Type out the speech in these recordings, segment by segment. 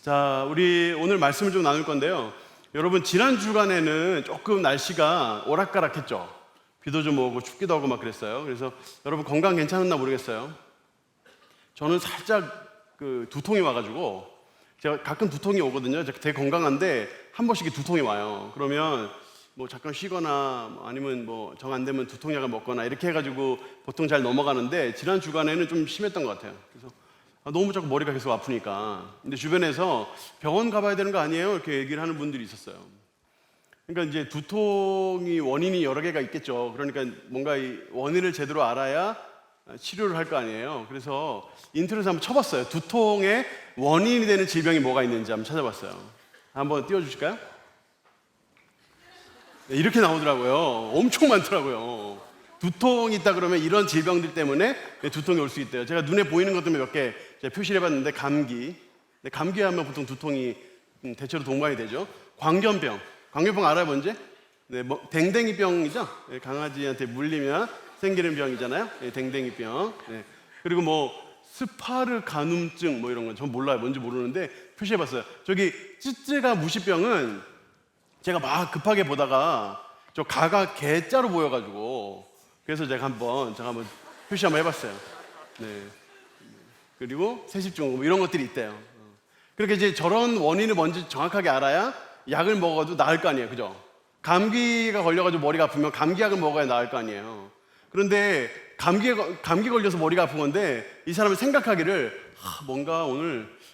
자, 우리 오늘 말씀을 좀 나눌 건데요. 여러분, 지난 주간에는 조금 날씨가 오락가락했죠. 비도 좀 오고 춥기도 하고 막 그랬어요. 그래서 여러분 건강 괜찮았나 모르겠어요. 저는 살짝 두통이 와가지고, 제가 가끔 두통이 오거든요. 제가 되게 건강한데 한 번씩 두통이 와요. 그러면 뭐 잠깐 쉬거나 아니면 뭐 정 안 되면 두통약을 먹거나 이렇게 해가지고 보통 잘 넘어가는데, 지난 주간에는 좀 심했던 것 같아요. 그래서 너무 자꾸 머리가 계속 아프니까. 근데 주변에서 병원 가봐야 되는 거 아니에요? 이렇게 얘기를 하는 분들이 있었어요. 그러니까 이제 두통이 원인이 여러 개가 있겠죠. 그러니까 뭔가 이 원인을 제대로 알아야 치료를 할 거 아니에요. 그래서 인터넷에 한번 쳐봤어요. 두통의 원인이 되는 질병이 뭐가 있는지 한번 찾아봤어요. 한번 띄워주실까요? 네, 이렇게 나오더라고요. 엄청 많더라고요. 두통이 있다 그러면 이런 질병들 때문에 두통이 올 수 있대요. 제가 눈에 보이는 것들 몇 개 표시를 해봤는데, 감기. 감기 하면 보통 두통이 대체로 동반이 되죠. 광견병. 광견병 알아요, 뭔지? 네, 댕댕이병이죠. 네, 강아지한테 물리면 생기는 병이잖아요. 네, 댕댕이병. 네. 그리고 뭐 스파르가눔증 뭐 이런 건 전 몰라요. 뭔지 모르는데 표시해봤어요. 저기 찌찌가 무시병은 제가 막 급하게 보다가 저 가가 개자로 보여가지고, 그래서 제가 한번 표시 한번 해봤어요. 네. 그리고 세습증 뭐 이런 것들이 있대요. 그렇게 이제 저런 원인을 먼저 정확하게 알아야 약을 먹어도 나을 거 아니에요, 그죠? 감기가 걸려가지고 머리가 아프면 감기약을 먹어야 나을 거 아니에요. 그런데 감기 걸려서 머리가 아픈 건데, 이 사람은 생각하기를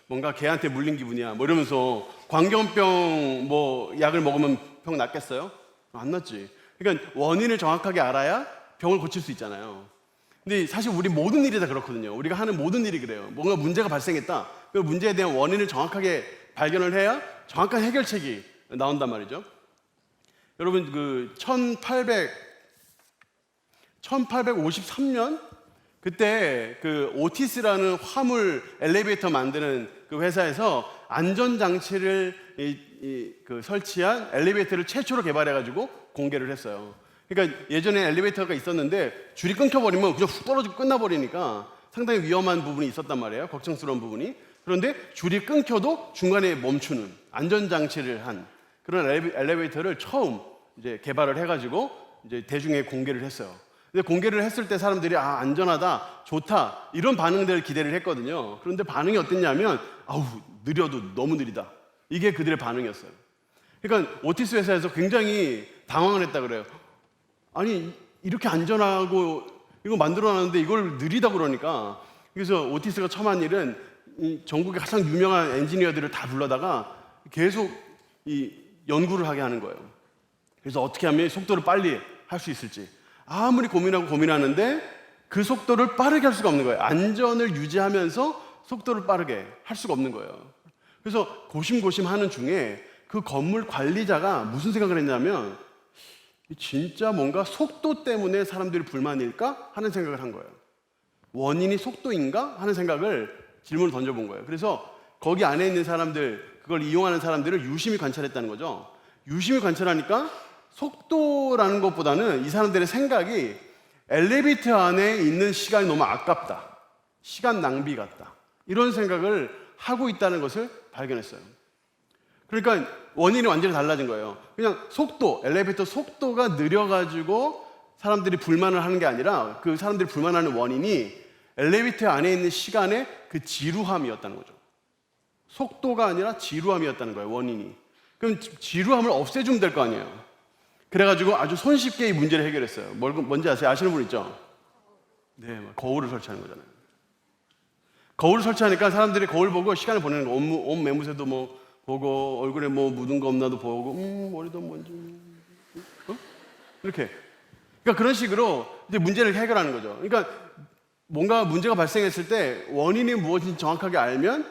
뭔가 개한테 물린 기분이야 뭐 이러면서 광견병 뭐 약을 먹으면 병 낫겠어요? 안 낫지. 그러니까 원인을 정확하게 알아야 병을 고칠 수 있잖아요. 근데 사실 우리 모든 일이 다 그렇거든요. 우리가 하는 모든 일이 그래요. 뭔가 문제가 발생했다. 그 문제에 대한 원인을 정확하게 발견을 해야 정확한 해결책이 나온단 말이죠. 여러분, 1853년 그때 오티스라는 화물 엘리베이터 만드는 그 회사에서 안전장치를 설치한 엘리베이터를 최초로 개발해가지고 공개를 했어요. 그러니까 예전에 엘리베이터가 있었는데 줄이 끊겨버리면 그냥 훅 떨어지고 끝나버리니까 상당히 위험한 부분이 있었단 말이에요. 걱정스러운 부분이. 그런데 줄이 끊겨도 중간에 멈추는 안전장치를 한 그런 엘리베이터를 처음 이제 개발을 해가지고 이제 대중에 공개를 했어요. 근데 공개를 했을 때 사람들이 안전하다, 좋다 이런 반응들을 기대를 했거든요. 그런데 반응이 어땠냐면 느려도 너무 느리다. 이게 그들의 반응이었어요. 그러니까 오티스 회사에서 굉장히 당황을 했다 그래요. 아니, 이렇게 안전하고 이거 만들어놨는데 이걸 느리다 그러니까. 그래서 오티스가 처음 한 일은 전국의 가장 유명한 엔지니어들을 다 불러다가 계속 연구를 하게 하는 거예요. 그래서 어떻게 하면 속도를 빨리 할 수 있을지 아무리 고민하는데 그 속도를 빠르게 할 수가 없는 거예요. 안전을 유지하면서 속도를 빠르게 할 수가 없는 거예요. 그래서 고심고심 하는 중에 그 건물 관리자가 무슨 생각을 했냐면, 진짜 뭔가 속도 때문에 사람들이 불만일까 하는 생각을 한 거예요. 원인이 속도인가 하는 질문을 던져본 거예요. 그래서 거기 안에 있는 사람들, 그걸 이용하는 사람들을 유심히 관찰했다는 거죠. 유심히 관찰하니까 속도라는 것보다는 이 사람들의 생각이 엘리베이터 안에 있는 시간이 너무 아깝다, 시간 낭비 같다, 이런 생각을 하고 있다는 것을 발견했어요. 그러니까 원인이 완전히 달라진 거예요. 그냥 엘리베이터 속도가 느려가지고 사람들이 불만을 하는 게 아니라, 그 사람들이 불만하는 원인이 엘리베이터 안에 있는 시간의 그 지루함이었다는 거죠. 속도가 아니라 지루함이었다는 거예요, 원인이. 그럼 지루함을 없애주면 될 거 아니에요. 그래가지고 아주 손쉽게 이 문제를 해결했어요. 뭔지 아세요? 아시는 분 있죠? 네, 거울을 설치하는 거잖아요. 거울을 설치하니까 사람들이 거울 보고 시간을 보내는 거. 옷 매무새도 뭐 보고, 얼굴에 뭐 묻은 거 없나도 보고, 머리도 뭔지, 이렇게. 그러니까 그런 식으로 이제 문제를 해결하는 거죠. 그러니까 뭔가 문제가 발생했을 때 원인이 무엇인지 정확하게 알면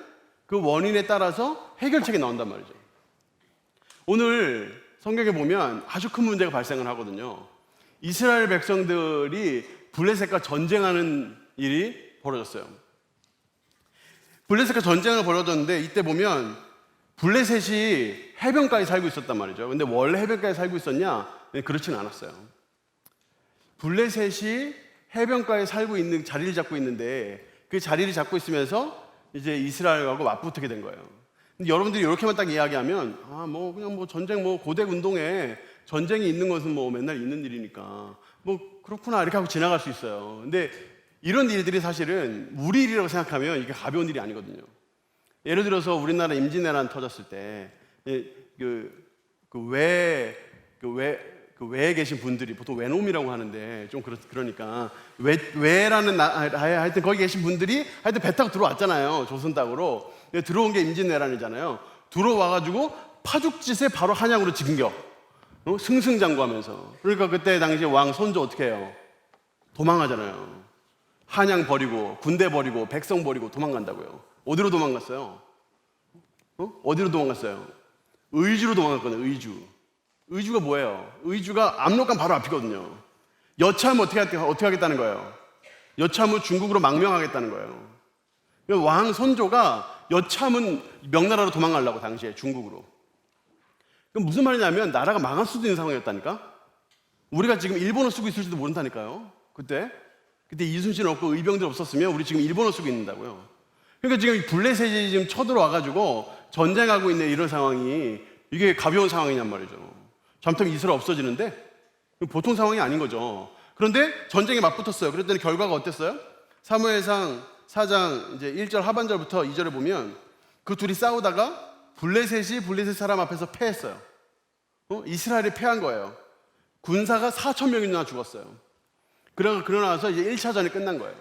그 원인에 따라서 해결책이 나온단 말이죠. 오늘 성경에 보면 아주 큰 문제가 발생을 하거든요. 이스라엘 백성들이 블레셋과 전쟁하는 일이 벌어졌어요. 블레셋과 전쟁을 벌어졌는데, 이때 보면 블레셋이 해변가에 살고 있었단 말이죠. 근데 원래 해변가에 살고 있었냐? 그렇지는 않았어요. 블레셋이 해변가에 살고 있는 자리를 잡고 있는데, 그 자리를 잡고 있으면서 이제 이스라엘하고 맞붙게 된 거예요. 근데 여러분들이 이렇게만 딱 이야기하면 뭐 그냥 뭐 전쟁 뭐 고대 운동에 전쟁이 있는 것은 뭐 맨날 있는 일이니까 뭐 그렇구나 이렇게 하고 지나갈 수 있어요. 근데 이런 일들이 사실은 우리 일이라고 생각하면 이게 가벼운 일이 아니거든요. 예를 들어서 우리나라 임진왜란 터졌을 때 외에 계신 분들이 보통 외놈이라고 하는데 좀 그러니까 외라는 하여튼 거기 계신 분들이 하여튼 배 타고 들어왔잖아요. 조선 땅으로 들어온 게 임진왜란이잖아요. 들어와가지고 파죽짓에 바로 한양으로 진격, 승승장구하면서. 그러니까 그때 당시 왕 손조 어떻게 해요? 도망가잖아요. 한양 버리고 군대 버리고 백성 버리고 도망간다고요. 어디로 도망갔어요? 어디로 도망갔어요? 의주로 도망갔거든요. 의주가 뭐예요? 의주가 압록강 바로 앞이거든요. 여차하면 어떻게 하겠다는 거예요? 여차하면 중국으로 망명하겠다는 거예요. 왕 손조가 여차하면 명나라로 도망가려고 당시에 중국으로. 그럼 무슨 말이냐면 나라가 망할 수도 있는 상황이었다니까. 우리가 지금 일본어 쓰고 있을지도 모른다니까요. 그때 이순신 없고 의병들 없었으면 우리 지금 일본어 쓰고 있는다고요. 그러니까 지금 블레셋이 지금 쳐들어와가지고 전쟁하고 있는 이런 상황이 이게 가벼운 상황이냔 말이죠. 잘못하면 이스라엘 없어지는데 보통 상황이 아닌 거죠. 그런데 전쟁에 맞붙었어요. 그랬더니 결과가 어땠어요? 사무엘상 4장 이제 1절 하반절부터 2절에 보면 그 둘이 싸우다가 블레셋이 블레셋 사람 앞에서 패했어요. 이스라엘이 패한 거예요. 군사가 4천 명이나 죽었어요. 그러고 나서 이제 1차전이 끝난 거예요.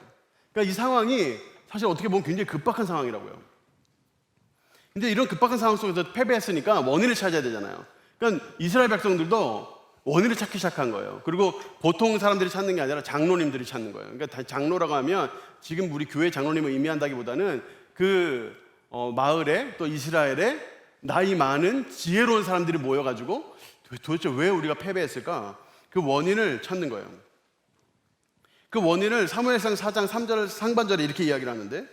그러니까 이 상황이 사실 어떻게 보면 굉장히 급박한 상황이라고요. 근데 이런 급박한 상황 속에서 패배했으니까 원인을 찾아야 되잖아요. 그러니까 이스라엘 백성들도 원인을 찾기 시작한 거예요. 그리고 보통 사람들이 찾는 게 아니라 장로님들이 찾는 거예요. 그러니까 장로라고 하면 지금 우리 교회 장로님을 의미한다기보다는 그 마을에 또 이스라엘에 나이 많은 지혜로운 사람들이 모여가지고 도대체 왜 우리가 패배했을까? 그 원인을 찾는 거예요. 그 원인을 사무엘상 4장 3절 상반절에 이렇게 이야기를 하는데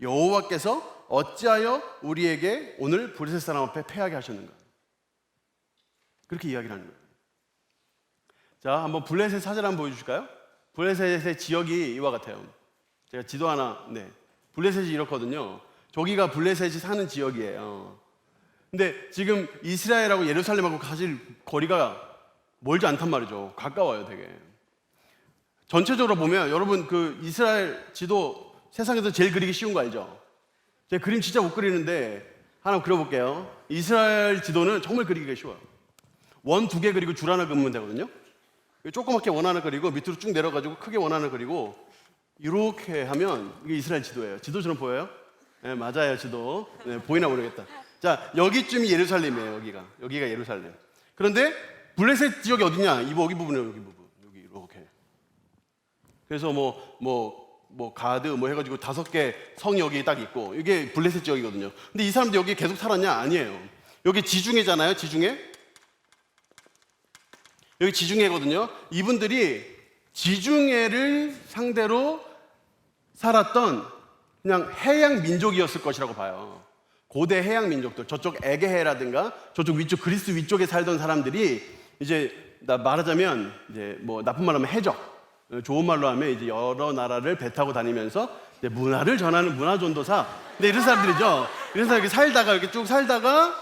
여호와께서 어찌하여 우리에게 오늘 블레셋 사람 앞에 패하게 하셨는가? 그렇게 이야기를 하는 거예요. 자, 한번 블레셋 사진 한번 보여주실까요? 블레셋의 지역이 이와 같아요. 제가 지도 하나, 블레셋이 이렇거든요. 저기가 블레셋이 사는 지역이에요. 근데 지금 이스라엘하고 예루살렘하고 사실 거리가 멀지 않단 말이죠. 가까워요, 되게. 전체적으로 보면 여러분 그 이스라엘 지도 세상에서 제일 그리기 쉬운 거 알죠? 제가 그림 진짜 못 그리는데 하나 그려볼게요. 이스라엘 지도는 정말 그리기가 쉬워요. 원 2개 그리고 줄 하나 그리면 되거든요. 조그맣게 원 하나 그리고 밑으로 쭉 내려가지고 크게 원 하나 그리고 이렇게 하면 이게 이스라엘 지도예요. 지도처럼 보여요? 네, 맞아요, 지도. 네, 보이나 모르겠다. 자, 여기쯤이 예루살렘이에요. 여기가 예루살렘. 그런데 블레셋 지역이 어디냐? 여기 부분이에요. 여기 부분. 여기 이렇게. 그래서 가드 해가지고 5개 성이 여기 딱 있고 이게 블레셋 지역이거든요. 근데 이 사람들 여기 계속 살았냐? 아니에요. 여기 지중해잖아요. 지중해. 여기 지중해거든요. 이분들이 지중해를 상대로 살았던 그냥 해양 민족이었을 것이라고 봐요. 고대 해양 민족들, 저쪽 에게해라든가 저쪽 위쪽 그리스 위쪽에 살던 사람들이 이제 말하자면 이제 나쁜 말로 하면 해적, 좋은 말로 하면 이제 여러 나라를 배 타고 다니면서 이제 문화를 전하는 문화전도사. 근데 이런 사람들이죠. 그래서 이렇게 살다가 이렇게 쭉 살다가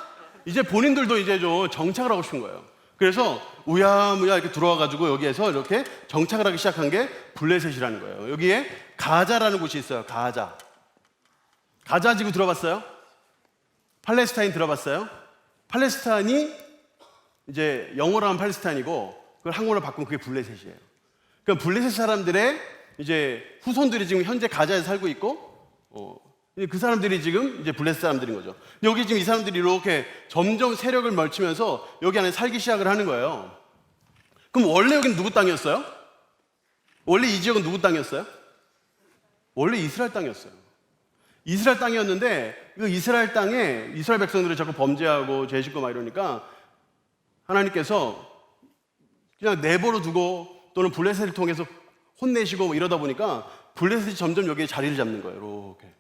이제 본인들도 이제 좀 정착을 하고 싶은 거예요. 그래서 우야무야 이렇게 들어와가지고 여기에서 이렇게 정착을 하기 시작한 게 블레셋이라는 거예요. 여기에 가자라는 곳이 있어요. 가자 지구 들어봤어요? 팔레스타인 들어봤어요? 팔레스타인이 이제 영어로 하면 팔레스타인이고 그걸 한국어로 바꾸면 그게 블레셋이에요. 그러니까 블레셋 사람들의 이제 후손들이 지금 현재 가자에 살고 있고 그 사람들이 지금 이제 블레셋 사람들인 거죠. 여기 지금 이 사람들이 이렇게 점점 세력을 멀치면서 여기 안에 살기 시작을 하는 거예요. 그럼 원래 여기는 누구 땅이었어요? 원래 이 지역은 누구 땅이었어요? 원래 이스라엘 땅이었어요. 이스라엘 땅이었는데 그 이스라엘 땅에 이스라엘 백성들이 자꾸 범죄하고 죄 짓고 막 이러니까 하나님께서 그냥 내버려 두고 또는 블레셋을 통해서 혼내시고 이러다 보니까 블레셋이 점점 여기에 자리를 잡는 거예요. 이렇게.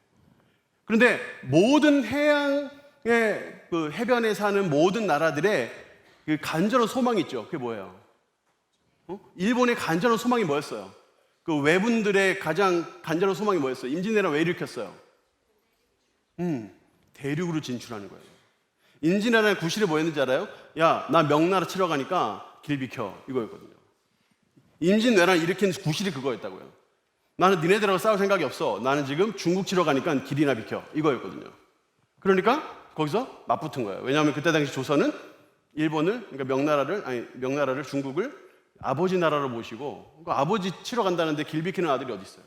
그런데 모든 해양의 그 해변에 사는 모든 나라들의 그 간절한 소망이 있죠. 그게 뭐예요? 일본의 간절한 소망이 뭐였어요? 그 외분들의 가장 간절한 소망이 뭐였어요? 임진왜란 왜 일으켰어요? 대륙으로 진출하는 거예요. 인지나라의 구실에 뭐였는지 알아요? 야, 나 명나라 치러 가니까 길 비켜, 이거였거든요. 임진왜란 일으킨 구실이 그거였다고요. 나는 니네들하고 싸울 생각이 없어. 나는 지금 중국 치러 가니까 길이나 비켜, 이거였거든요. 그러니까 거기서 맞붙은 거예요. 왜냐하면 그때 당시 조선은 일본을, 그러니까 명나라를, 중국을 아버지 나라로 모시고, 그러니까 아버지 치러 간다는데 길 비키는 아들이 어디 있어요?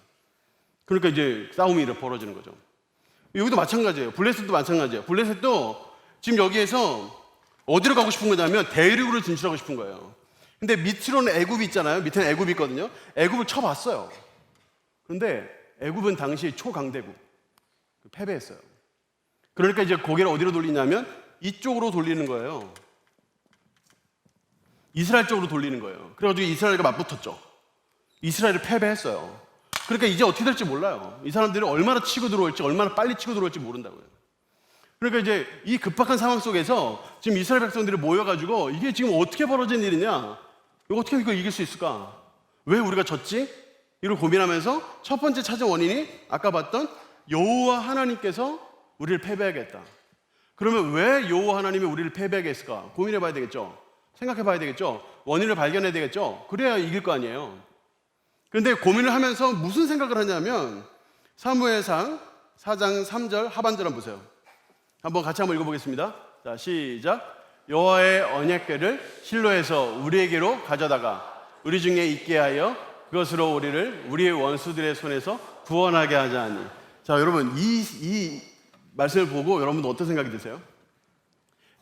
그러니까 이제 싸움이 벌어지는 거죠. 여기도 마찬가지예요. 블레셋도 마찬가지예요. 블레셋도 지금 여기에서 어디로 가고 싶은 거냐면 대륙으로 진출하고 싶은 거예요. 근데 밑으로는 애굽이 있잖아요. 밑에는 애굽이 있거든요. 애굽을 쳐봤어요. 그런데 애굽은 당시 초강대국, 패배했어요. 그러니까 이제 고개를 어디로 돌리냐면 이쪽으로 돌리는 거예요. 이스라엘 쪽으로 돌리는 거예요. 그래가지고 이스라엘과 맞붙었죠. 이스라엘을 패배했어요. 그러니까 이제 어떻게 될지 몰라요. 이 사람들이 얼마나 치고 들어올지, 얼마나 빨리 치고 들어올지 모른다고요. 그러니까 이제 이 급박한 상황 속에서 지금 이스라엘 백성들이 모여가지고 이게 지금 어떻게 벌어진 일이냐? 이거 어떻게 이거 이길 수 있을까? 왜 우리가 졌지? 이걸 고민하면서 첫 번째 찾은 원인이 아까 봤던 여호와 하나님께서 우리를 패배하겠다. 그러면 왜 여호와 하나님이 우리를 패배하게 했을까? 고민해 봐야 되겠죠. 생각해 봐야 되겠죠. 원인을 발견해야 되겠죠. 그래야 이길 거 아니에요. 그런데 고민을 하면서 무슨 생각을 하냐면 사무엘상 4장 3절 하반절 한번 보세요. 한번 같이 한번 읽어보겠습니다. 자, 시작. 여호와의 언약궤를 실로에서 우리에게로 가져다가 우리 중에 있게 하여 그것으로 우리를 우리의 원수들의 손에서 구원하게 하자니. 자, 여러분 이 말씀을 보고 여러분도 어떤 생각이 드세요?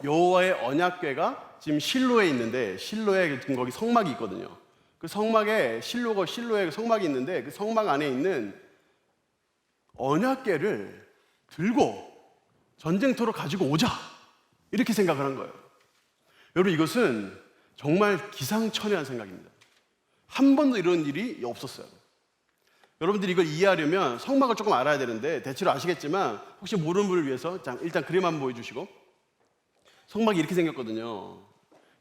여호와의 언약궤가 지금 실로에 있는데 실로에 지금 거기 성막이 있거든요. 그 성막에 실로에 성막이 있는데 그 성막 안에 있는 언약궤를 들고 전쟁터로 가지고 오자 이렇게 생각을 한 거예요. 여러분 이것은 정말 기상천외한 생각입니다. 한 번도 이런 일이 없었어요. 여러분들이 이걸 이해하려면 성막을 조금 알아야 되는데 대체로 아시겠지만 혹시 모르는 분을 위해서 일단 그림 한번 보여주시고. 성막이 이렇게 생겼거든요.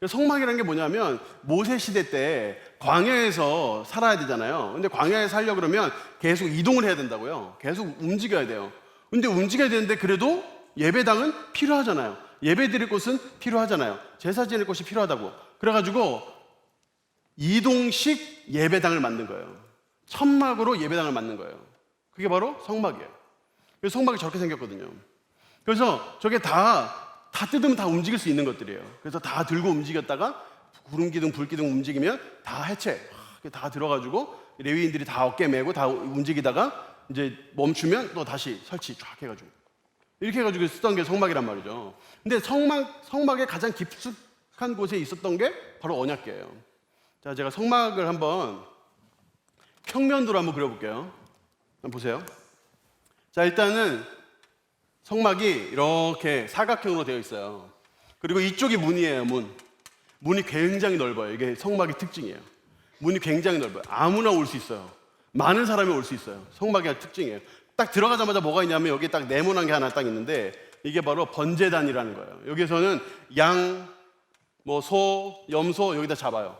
성막이라는 게 뭐냐면 모세 시대 때 광야에서 살아야 되잖아요. 근데 광야에 살려고 그러면 계속 이동을 해야 된다고요. 계속 움직여야 돼요. 근데 움직여야 되는데 그래도 예배당은 필요하잖아요. 예배 드릴 곳은 필요하잖아요. 제사 지낼 곳이 필요하다고. 그래가지고 이동식 예배당을 만든 거예요. 천막으로 예배당을 만든 거예요. 그게 바로 성막이에요. 그래서 성막이 저렇게 생겼거든요. 그래서 저게 다 뜯으면 다 움직일 수 있는 것들이에요. 그래서 다 들고 움직였다가 구름기둥, 불기둥 움직이면 다 해체, 다 들어가지고 레위인들이 다 어깨 메고 다 움직이다가 이제 멈추면 또 다시 설치 쫙 해가지고 이렇게 해가지고 쓰던 게 성막이란 말이죠. 근데 성막의 가장 깊숙한 곳에 있었던 게 바로 언약궤예요. 자, 제가 성막을 한번 평면도로 한번 그려볼게요. 한번 보세요. 자, 일단은 성막이 이렇게 사각형으로 되어 있어요. 그리고 이쪽이 문이에요. 문이 굉장히 넓어요. 이게 성막의 특징이에요. 문이 굉장히 넓어요. 아무나 올 수 있어요. 많은 사람이 올 수 있어요. 성막의 특징이에요. 딱 들어가자마자 뭐가 있냐면 여기 딱 네모난 게 하나 딱 있는데 이게 바로 번제단이라는 거예요. 여기서는 양, 소, 염소 여기다 잡아요.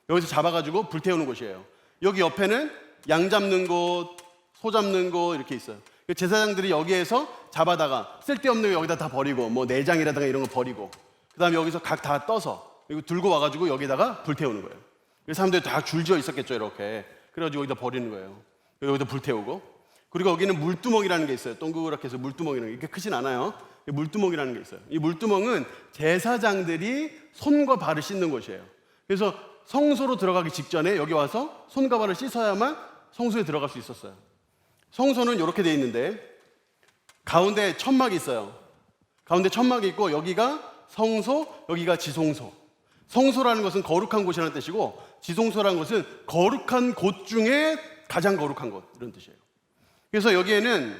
여기서 잡아가지고 불태우는 곳이에요. 여기 옆에는 양 잡는 곳, 소 잡는 곳 이렇게 있어요. 제사장들이 여기에서 잡아다가 쓸데없는 거 여기다 다 버리고 내장이라든가 이런 거 버리고 그 다음에 여기서 각 다 떠서 이거 들고 와가지고 여기다가 불태우는 거예요. 그래서 사람들이 다 줄지어 있었겠죠. 이렇게 그래가지고 여기다 버리는 거예요. 여기다 불태우고 그리고 여기는 물두멍이라는 게 있어요. 동그랗게 해서 물두멍이라는 게 이렇게 크진 않아요. 물두멍이라는 게 있어요. 이 물두멍은 제사장들이 손과 발을 씻는 곳이에요. 그래서 성소로 들어가기 직전에 여기 와서 손과 발을 씻어야만 성소에 들어갈 수 있었어요. 성소는 이렇게 되어 있는데 가운데 천막이 있어요. 가운데 천막이 있고 여기가 성소, 여기가 지성소. 성소라는 것은 거룩한 곳이라는 뜻이고 지성소라는 것은 거룩한 곳 중에 가장 거룩한 곳 이런 뜻이에요. 그래서 여기에는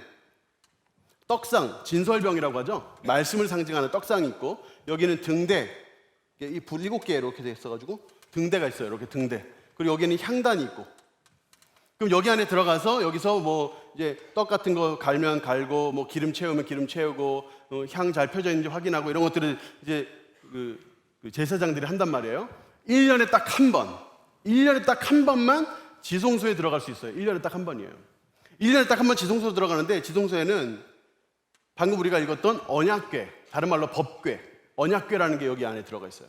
떡상, 진설병이라고 하죠. 말씀을 상징하는 떡상이 있고 여기는 등대, 이 불 7개 이렇게 돼 있어가지고 등대가 있어요. 이렇게 등대. 그리고 여기는 향단이 있고 그럼 여기 안에 들어가서 여기서 이제 떡 같은 거 갈면 갈고 기름 채우면 기름 채우고 향 잘 펴져 있는지 확인하고 이런 것들을 이제 그 제사장들이 한단 말이에요. 1년에 딱 한 번만 지성소에 들어갈 수 있어요. 1년에 딱 한 번이에요. 1년에 딱 한 번 지성소에 들어가는데 지성소에는 방금 우리가 읽었던 언약궤, 다른 말로 법궤, 언약궤라는 게 여기 안에 들어가 있어요.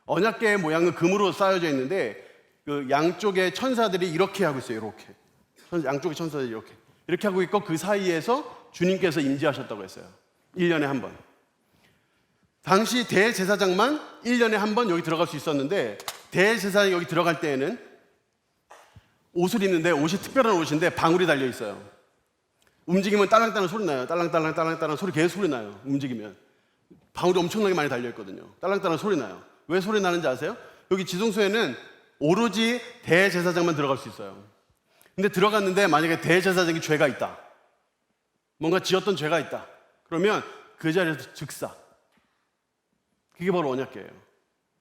언약궤의 모양은 금으로 쌓여져 있는데 그 양쪽의 천사들이 이렇게 하고 있어요. 이렇게. 양쪽의 천사들이 이렇게 하고 있고 그 사이에서 주님께서 임재하셨다고 했어요. 1년에 한 번. 당시 대제사장만 1년에 한 번 여기 들어갈 수 있었는데 대제사장이 여기 들어갈 때에는 옷을 입는데 옷이 특별한 옷인데 방울이 달려 있어요. 움직이면 딸랑딸랑 소리 나요. 딸랑딸랑 소리 계속 소리 나요. 움직이면. 방울이 엄청나게 많이 달려 있거든요. 딸랑딸랑 소리 나요. 왜 소리 나는지 아세요? 여기 지성소에는 오로지 대제사장만 들어갈 수 있어요. 근데 들어갔는데 만약에 대제사장이 죄가 있다. 뭔가 지었던 죄가 있다. 그러면 그 자리에서 즉사. 그게 바로 언약궤예요.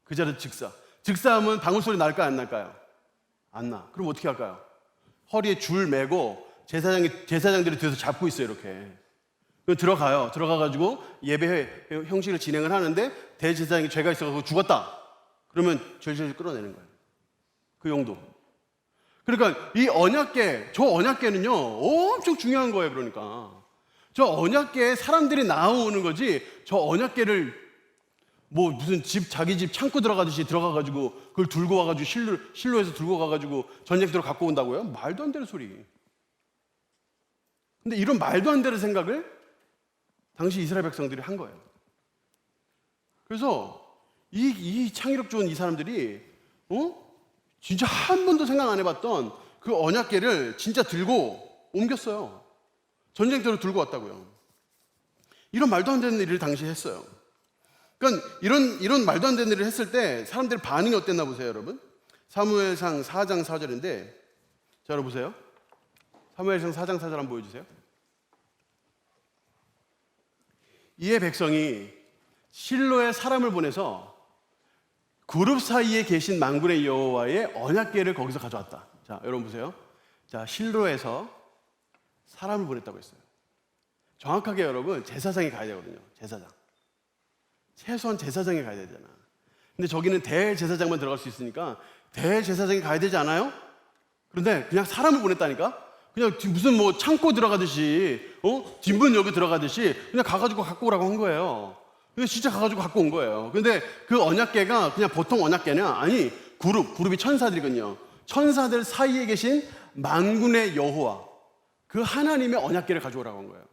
그 자리에서 즉사. 즉사하면 방울 소리 날까요? 안 날까요? 안 나. 그럼 어떻게 할까요? 허리에 줄 매고 제사장들이 뒤에서 잡고 있어요. 이렇게. 들어가요. 들어가가지고 예배 형식을 진행을 하는데 대제사장이 죄가 있어서 죽었다. 그러면 절절 끌어내는 거예요. 그 용도. 그러니까 이 언약궤, 저 언약궤는요 엄청 중요한 거예요. 그러니까 저 언약궤에 사람들이 나오는 거지 저 언약궤를 뭐 무슨 자기 집 창고 들어가듯이 들어가가지고 그걸 들고 와가지고 실로에서 들고 가가지고 전쟁터로 갖고 온다고요? 말도 안 되는 소리. 근데 이런 말도 안 되는 생각을 당시 이스라엘 백성들이 한 거예요. 그래서 이 창의력 좋은 이 사람들이 진짜 한 번도 생각 안 해봤던 그 언약궤를 진짜 들고 옮겼어요. 전쟁터로 들고 왔다고요. 이런 말도 안 되는 일을 당시 했어요. 그러니까 이런 말도 안 되는 일을 했을 때 사람들의 반응이 어땠나 보세요, 여러분. 사무엘상 4장 4절인데 자, 여러분 보세요. 사무엘상 4장 4절 한번 보여주세요. 이에 백성이 실로에 사람을 보내서 그룹 사이에 계신 만군의 여호와의 언약궤를 거기서 가져왔다. 자, 여러분 보세요. 자, 실로에서 사람을 보냈다고 했어요. 정확하게 여러분 제사장이 가야 되거든요. 제사장. 최소한 제사장이 가야 되잖아. 근데 저기는 대제사장만 들어갈 수 있으니까 대제사장이 가야 되지 않아요? 그런데 그냥 사람을 보냈다니까? 그냥 무슨 뭐 창고 들어가듯이 뒷문 여기 들어가듯이 그냥 가가지고 갖고 오라고 한 거예요. 근데 진짜 가가지고 갖고 온 거예요. 근데 그 언약궤가 그냥 보통 언약궤냐? 아니, 그룹이 천사들이거든요. 천사들 사이에 계신 만군의 여호와, 그 하나님의 언약궤를 가져오라고 한 거예요.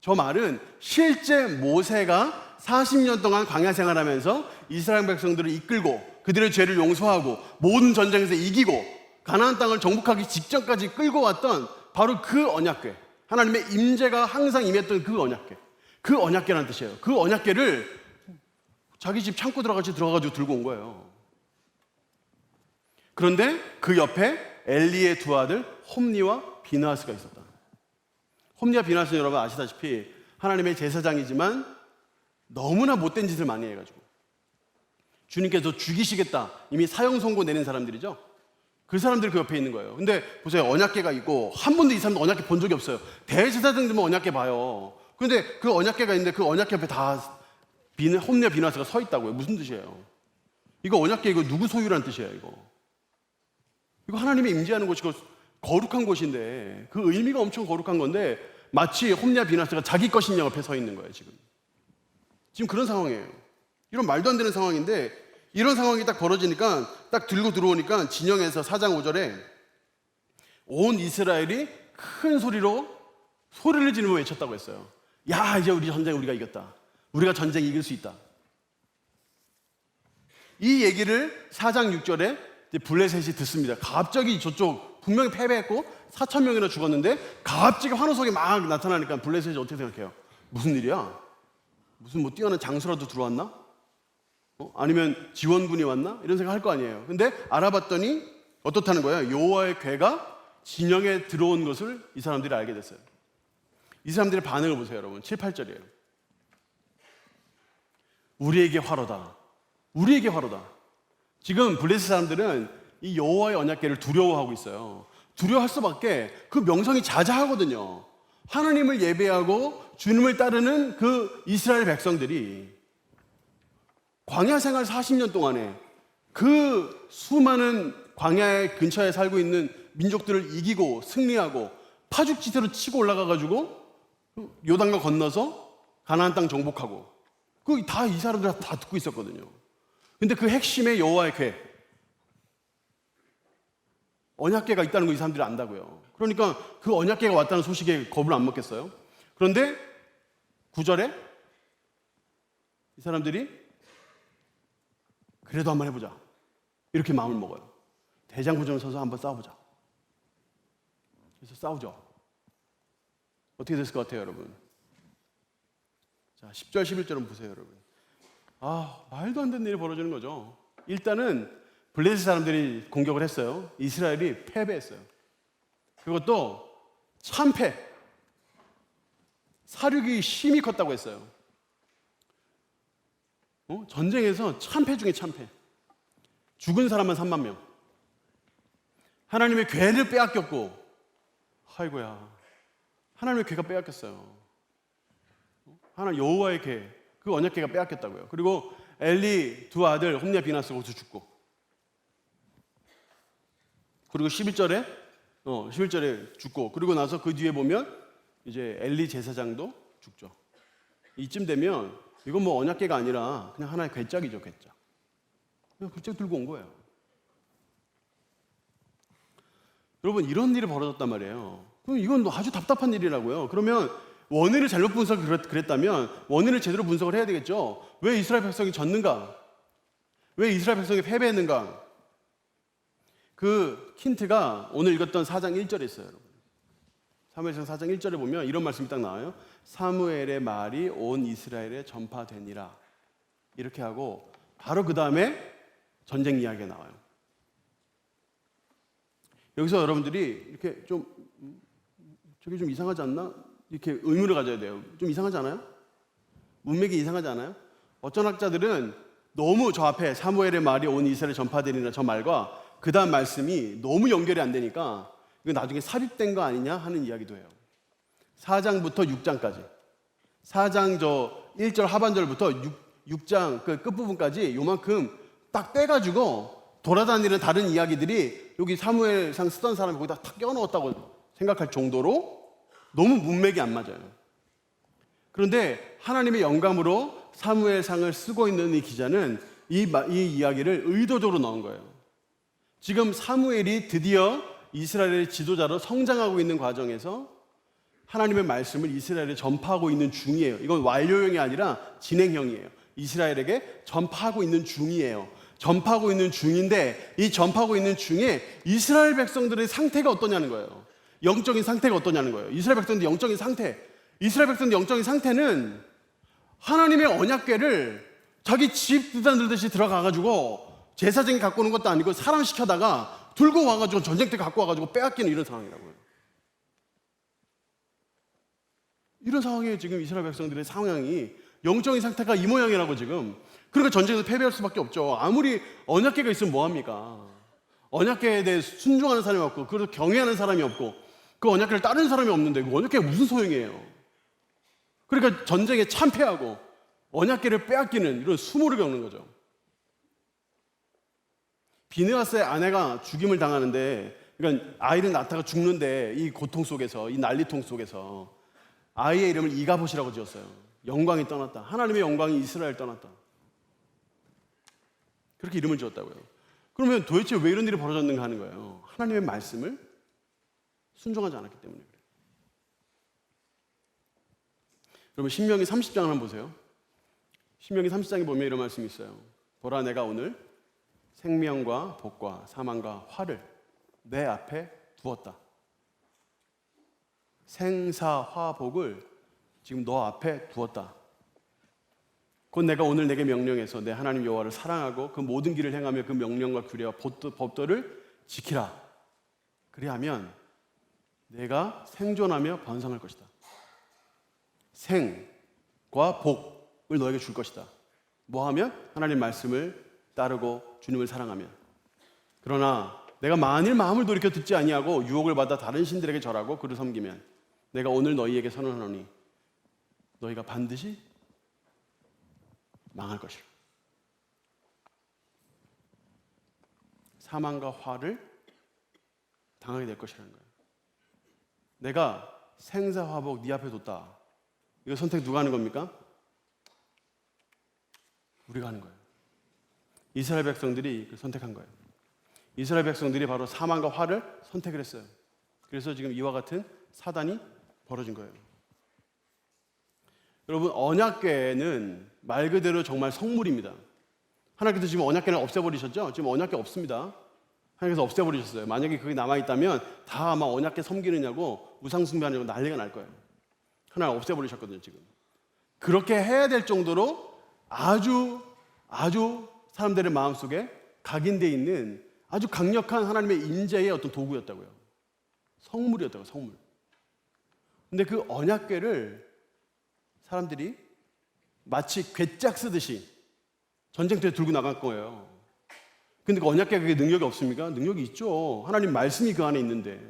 저 말은 실제 모세가 40년 동안 광야 생활하면서 이스라엘 백성들을 이끌고 그들의 죄를 용서하고 모든 전쟁에서 이기고 가나안 땅을 정복하기 직전까지 끌고 왔던 바로 그 언약궤, 하나님의 임재가 항상 임했던 그 언약궤, 그 언약궤라는 뜻이에요. 그 언약궤를 자기 집 창고 들어가가지고 들고 온 거예요. 그런데 그 옆에 엘리의 두 아들 홈니와 비느하스가 있었다. 홈니와 비느하스는 여러분 아시다시피 하나님의 제사장이지만 너무나 못된 짓을 많이 해가지고 주님께서 죽이시겠다 이미 사형 선고 내린 사람들이죠. 그 사람들이 그 옆에 있는 거예요. 근데 보세요, 언약궤가 있고 한 번도 이 사람들 언약궤 본 적이 없어요. 대제사장들만 언약궤 봐요. 근데 그 언약궤가 있는데 그 언약궤 옆에 다 홈니와 비느하스가 서 있다고요. 무슨 뜻이에요? 이거 언약궤 이거 누구 소유라는 뜻이에요? 이거 하나님이 임재하는 곳이고 거룩한 곳인데 그 의미가 엄청 거룩한 건데 마치 홈니와 비느하스가 자기 것인 양 옆에 서 있는 거예요. 지금 그런 상황이에요. 이런 말도 안 되는 상황인데 이런 상황이 딱 벌어지니까 딱 들고 들어오니까 진영에서 4장 5절에 온 이스라엘이 큰 소리로 소리를 지르며 외쳤다고 했어요. 야, 이제 우리 전쟁 우리가 이겼다. 우리가 전쟁 이길 수 있다. 이 얘기를 4장 6절에 블레셋이 듣습니다. 갑자기 저쪽 분명히 패배했고 4,000명이나 죽었는데 갑자기 환호성이 막 나타나니까 블레셋이 어떻게 생각해요? 무슨 일이야? 무슨 뭐 뛰어난 장수라도 들어왔나? 아니면 지원군이 왔나? 이런 생각 할 거 아니에요. 근데 알아봤더니 어떻다는 거예요? 여호와의 궤가 진영에 들어온 것을 이 사람들이 알게 됐어요. 이 사람들의 반응을 보세요, 여러분. 7, 8절이에요. 우리에게 화로다. 우리에게 화로다. 지금 블레셋 사람들은 이 여호와의 언약궤를 두려워하고 있어요. 두려워할 수밖에 그 명성이 자자하거든요. 하나님을 예배하고 주님을 따르는 그 이스라엘 백성들이 광야 생활 40년 동안에 그 수많은 광야의 근처에 살고 있는 민족들을 이기고 승리하고 파죽지세로 치고 올라가가지고 요단강 건너서 가나안 땅 정복하고, 그 다 이 사람들 다 듣고 있었거든요. 근데 그 핵심의 여호와의 계획, 언약궤가 있다는 거 이 사람들이 안다고요. 그러니까 그 언약궤가 왔다는 소식에 겁을 안 먹겠어요? 그런데 9절에 이 사람들이 그래도 한번 해보자, 이렇게 마음을 먹어요. 대장부정을 서서 한번 싸워보자. 그래서 싸우죠. 어떻게 됐을 것 같아요, 여러분? 자, 10절, 11절은 보세요, 여러분. 말도 안 되는 일이 벌어지는 거죠. 일단은 블레셋 사람들이 공격을 했어요. 이스라엘이 패배했어요. 그것도 참패. 사륙이 심히 컸다고 했어요. 전쟁에서 참패 중에 참패. 죽은 사람만 3만 명. 하나님의 궤를 빼앗겼고, 아이고야, 하나님의 궤가 빼앗겼어요. 하나님 여호와의 궤, 그 언약궤가 빼앗겼다고요. 그리고 엘리 두 아들 홈리와 비나스가 거기서 죽고, 그리고 11절에 죽고, 그리고 나서 그 뒤에 보면 이제 엘리 제사장도 죽죠. 이쯤 되면 이건 뭐 언약궤가 아니라 그냥 하나의 궤짝이죠, 궤짝. 그냥 궤짝 들고 온 거예요. 여러분, 이런 일이 벌어졌단 말이에요. 그럼 이건 아주 답답한 일이라고요. 그러면 원인을 잘못 그랬다면 원인을 제대로 분석을 해야 되겠죠. 왜 이스라엘 백성이 졌는가? 왜 이스라엘 백성이 패배했는가? 그 힌트가 오늘 읽었던 4장 1절에 있어요, 여러분. 사무엘상 4장 1절에 보면 이런 말씀이 딱 나와요. 사무엘의 말이 온 이스라엘에 전파되니라. 이렇게 하고 바로 그 다음에 전쟁 이야기가 나와요. 여기서 여러분들이 이렇게 저게 좀 이상하지 않나? 이렇게 의문을 가져야 돼요. 좀 이상하지 않아요? 문맥이 이상하지 않아요? 어떤 학자들은 너무 저 앞에 사무엘의 말이 온 이스라엘에 전파되니라 저 말과 그 다음 말씀이 너무 연결이 안 되니까 이거 나중에 삽입된 거 아니냐 하는 이야기도 해요. 4장부터 6장까지. 4장 1절 하반절부터 6장 그 끝부분까지 요만큼 딱 떼가지고 돌아다니는 다른 이야기들이 여기 사무엘상 쓰던 사람이 거기다 탁 껴넣었다고 생각할 정도로 너무 문맥이 안 맞아요. 그런데 하나님의 영감으로 사무엘상을 쓰고 있는 이 기자는 이 이야기를 의도적으로 넣은 거예요. 지금 사무엘이 드디어 이스라엘의 지도자로 성장하고 있는 과정에서 하나님의 말씀을 이스라엘에 전파하고 있는 중이에요. 이건 완료형이 아니라 진행형이에요. 이스라엘에게 전파하고 있는 중이에요. 전파하고 있는 중인데 이 전파하고 있는 중에 이스라엘 백성들의 상태가 어떠냐는 거예요. 영적인 상태가 어떠냐는 거예요. 이스라엘 백성들의 영적인 상태. 이스라엘 백성들의 영적인 상태는 하나님의 언약궤를 자기 집 두단 들듯이 들어가가지고 제사장이 갖고 오는 것도 아니고 사람 시켜다가 들고 와가지고 전쟁 때 갖고 와가지고 빼앗기는 이런 상황이라고요. 이런 상황에 지금 이스라엘 백성들의 상황이 영적인 상태가 이 모양이라고 지금. 그러니까 전쟁에서 패배할 수밖에 없죠. 아무리 언약궤가 있으면 뭐합니까? 언약궤에 대해 순종하는 사람이 없고 그래서 경외하는 사람이 없고 그 언약궤를 따르는 사람이 없는데 그 언약궤가 무슨 소용이에요? 그러니까 전쟁에 참패하고 언약궤를 빼앗기는 이런 수모를 겪는 거죠. 비느하스의 아내가 죽임을 당하는데, 그러니까 아이를 낳다가 죽는데 이 고통 속에서, 이 난리통 속에서 아이의 이름을 이가봇이라고 지었어요. 영광이 떠났다. 하나님의 영광이 이스라엘 떠났다. 그렇게 이름을 지었다고요. 그러면 도대체 왜 이런 일이 벌어졌는가 하는 거예요. 하나님의 말씀을 순종하지 않았기 때문에 그래요. 여러분 신명기 30장을 한번 보세요. 신명기 30장에 보면 이런 말씀이 있어요. 보라, 내가 오늘 생명과 복과 사망과 화를 내 앞에 두었다. 생사화복을 지금 너 앞에 두었다. 곧 내가 오늘 내게 명령해서 내 하나님 여호와를 사랑하고 그 모든 길을 행하며 그 명령과 규례와 법도를 지키라. 그리하면 내가 생존하며 번성할 것이다. 생과 복을 너에게 줄 것이다. 뭐하면? 하나님 말씀을 따르고 주님을 사랑하면. 그러나 내가 만일 마음을 돌이켜 듣지 아니하고 유혹을 받아 다른 신들에게 절하고 그를 섬기면 내가 오늘 너희에게 선언하노니 너희가 반드시 망할 것이라. 사망과 화를 당하게 될 것이라는 거예요. 내가 생사화복 네 앞에 뒀다. 이거 선택 누가 하는 겁니까? 우리가 하는 거예요. 이스라엘 백성들이 선택한 거예요. 이스라엘 백성들이 바로 사망과 화를 선택을 했어요. 그래서 지금 이와 같은 사단이 벌어진 거예요. 여러분, 언약궤는 말 그대로 정말 성물입니다. 하나님께서 지금 언약궤를 없애버리셨죠? 지금 언약궤 없습니다. 하나님께서 없애버리셨어요. 만약에 그게 남아있다면 다 아마 언약궤 섬기느냐고 우상숭배하느냐고 난리가 날 거예요. 하나님 없애버리셨거든요, 지금. 그렇게 해야 될 정도로 아주 사람들의 마음속에 각인되어 있는 아주 강력한 하나님의 인재의 어떤 도구였다고요. 성물이었다고요, 성물. 근데 그 언약궤를 사람들이 마치 괴짝 쓰듯이 전쟁터에 들고 나갈 거예요. 근데 그 언약궤가 그게 능력이 없습니까? 능력이 있죠. 하나님 말씀이 그 안에 있는데.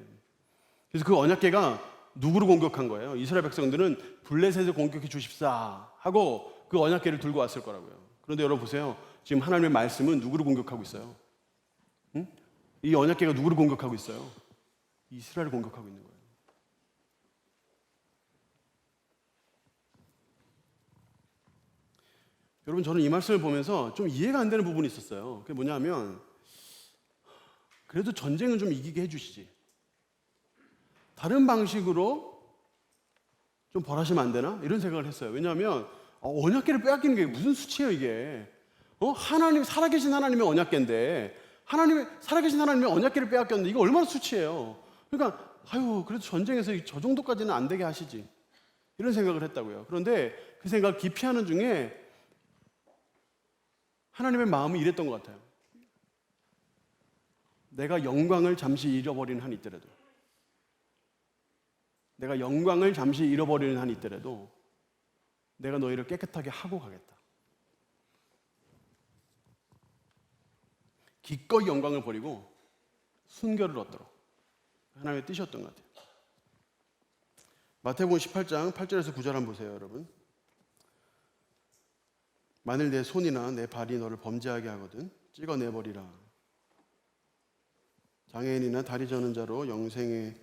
그래서 그 언약궤가 누구를 공격한 거예요? 이스라엘 백성들은 블레셋을 공격해 주십사 하고 그 언약궤를 들고 왔을 거라고요. 그런데 여러분 보세요. 지금 하나님의 말씀은 누구를 공격하고 있어요? 응? 이 언약궤가 누구를 공격하고 있어요? 이스라엘을 공격하고 있는 거예요. 여러분, 저는 이 말씀을 보면서 좀 이해가 안 되는 부분이 있었어요. 그게 뭐냐면, 그래도 전쟁은 좀 이기게 해주시지. 다른 방식으로 좀 벌하시면 안 되나? 이런 생각을 했어요. 왜냐하면 언약궤를 빼앗기는 게 무슨 수치예요, 이게. 하나님, 살아계신 하나님의 언약궤인데, 살아계신 하나님의 언약궤를 빼앗겼는데 이거 얼마나 수치예요. 그러니까 그래도 전쟁에서 저 정도까지는 안 되게 하시지. 이런 생각을 했다고요. 그런데 그 생각을 기피하는 중에 하나님의 마음이 이랬던 것 같아요. 내가 영광을 잠시 잃어버리는 한이 있더라도, 내가 영광을 잠시 잃어버리는 한이 있더라도 내가 너희를 깨끗하게 하고 가겠다. 기꺼이 영광을 버리고 순결을 얻도록 하나님의 뜻이었던 것 같아요. 마태복음 18장 8절에서 9절 한번 보세요, 여러분. 만일 내 손이나 내 발이 너를 범죄하게 하거든 찍어내버리라. 장애인이나 다리 저는 자로 영생에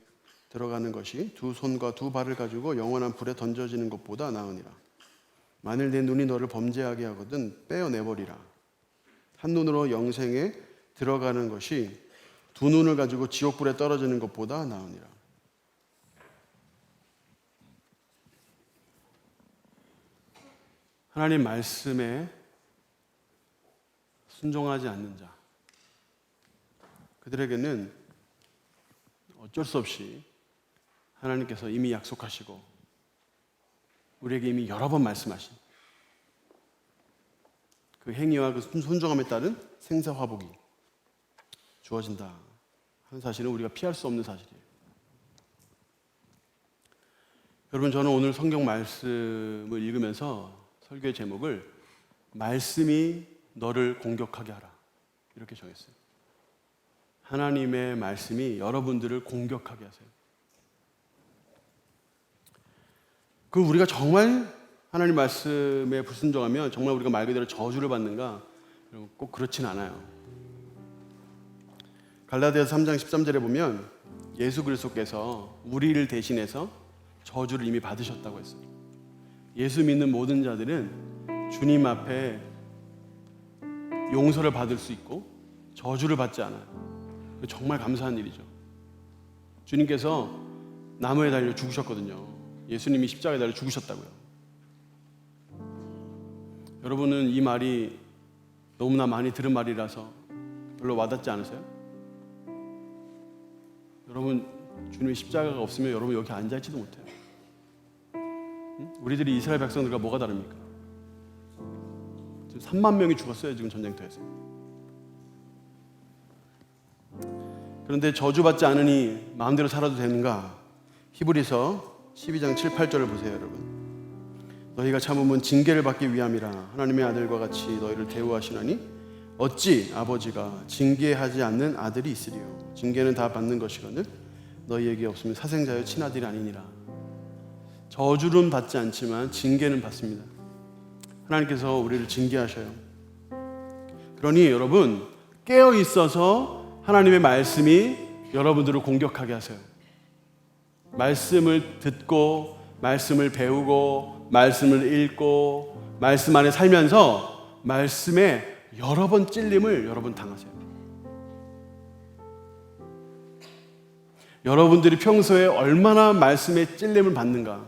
들어가는 것이 두 손과 두 발을 가지고 영원한 불에 던져지는 것보다 나으니라. 만일 내 눈이 너를 범죄하게 하거든 빼어내버리라. 한 눈으로 영생에 들어가는 것이 두 눈을 가지고 지옥불에 떨어지는 것보다 나으니라. 하나님 말씀에 순종하지 않는 자, 그들에게는 어쩔 수 없이 하나님께서 이미 약속하시고 우리에게 이미 여러 번 말씀하신 그 행위와 그 순종함에 따른 생사화복이 주어진다 하는 사실은 우리가 피할 수 없는 사실이에요. 여러분, 저는 오늘 성경 말씀을 읽으면서 설교의 제목을 말씀이 너를 공격하게 하라 이렇게 정했어요. 하나님의 말씀이 여러분들을 공격하게 하세요. 우리가 정말 하나님 말씀에 불순종하면 정말 우리가 말 그대로 저주를 받는가? 꼭 그렇진 않아요. 갈라디아서 3장 13절에 보면 예수 그리스도께서 우리를 대신해서 저주를 이미 받으셨다고 했어요. 예수 믿는 모든 자들은 주님 앞에 용서를 받을 수 있고 저주를 받지 않아요. 정말 감사한 일이죠. 주님께서 나무에 달려 죽으셨거든요. 예수님이 십자가에 달려 죽으셨다고요. 여러분은 이 말이 너무나 많이 들은 말이라서 별로 와닿지 않으세요? 여러분, 주님의 십자가가 없으면 여러분 여기 앉아있지도 못해요. 우리들이 이스라엘 백성들과 뭐가 다릅니까? 지금 3만 명이 죽었어요, 지금 전쟁터에서. 그런데 저주받지 않으니 마음대로 살아도 되는가? 히브리서 12장 7, 8절을 보세요, 여러분. 너희가 참음은 징계를 받기 위함이라. 하나님의 아들과 같이 너희를 대우하시나니 어찌 아버지가 징계하지 않는 아들이 있으리요. 징계는 다 받는 것이거늘 너희에게 없으면 사생자여 친아들이 아니니라. 저주는 받지 않지만 징계는 받습니다. 하나님께서 우리를 징계하셔요. 그러니 여러분, 깨어 있어서 하나님의 말씀이 여러분들을 공격하게 하세요. 말씀을 듣고 말씀을 배우고 말씀을 읽고 말씀 안에 살면서 말씀에 여러 번 찔림을 여러 번 당하세요. 여러분들이 평소에 얼마나 말씀에 찔림을 받는가,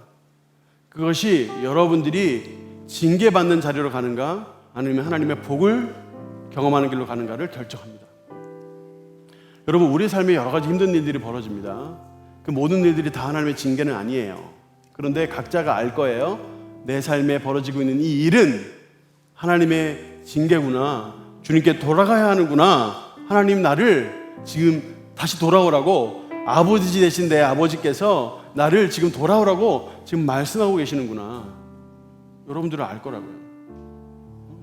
그것이 여러분들이 징계받는 자리로 가는가 아니면 하나님의 복을 경험하는 길로 가는가를 결정합니다. 여러분, 우리 삶에 여러 가지 힘든 일들이 벌어집니다. 그 모든 일들이 다 하나님의 징계는 아니에요. 그런데 각자가 알 거예요. 내 삶에 벌어지고 있는 이 일은 하나님의 징계구나, 주님께 돌아가야 하는구나, 하나님 나를 지금 다시 돌아오라고, 아버지 되신 내 아버지께서 나를 지금 돌아오라고 지금 말씀하고 계시는구나, 여러분들은 알 거라고요.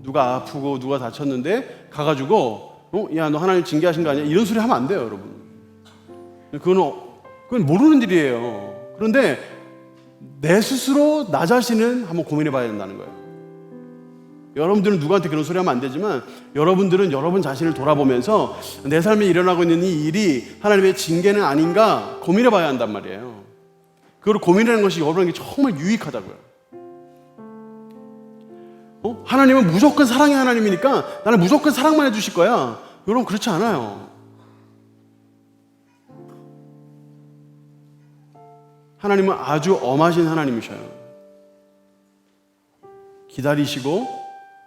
누가 아프고 누가 다쳤는데 가가지고 야, 너 하나님 징계하신 거 아니야? 이런 소리 하면 안 돼요, 여러분. 그건 모르는 일이에요. 그런데 내 스스로 나 자신은 한번 고민해 봐야 된다는 거예요. 여러분들은 누구한테 그런 소리 하면 안 되지만 여러분들은 여러분 자신을 돌아보면서 내 삶에 일어나고 있는 이 일이 하나님의 징계는 아닌가 고민해 봐야 한단 말이에요. 그걸 고민하는 것이 여러분에게 정말 유익하다고요. 하나님은 무조건 사랑의 하나님이니까 나는 무조건 사랑만 해주실 거야. 여러분, 그렇지 않아요. 하나님은 아주 엄하신 하나님이셔요. 기다리시고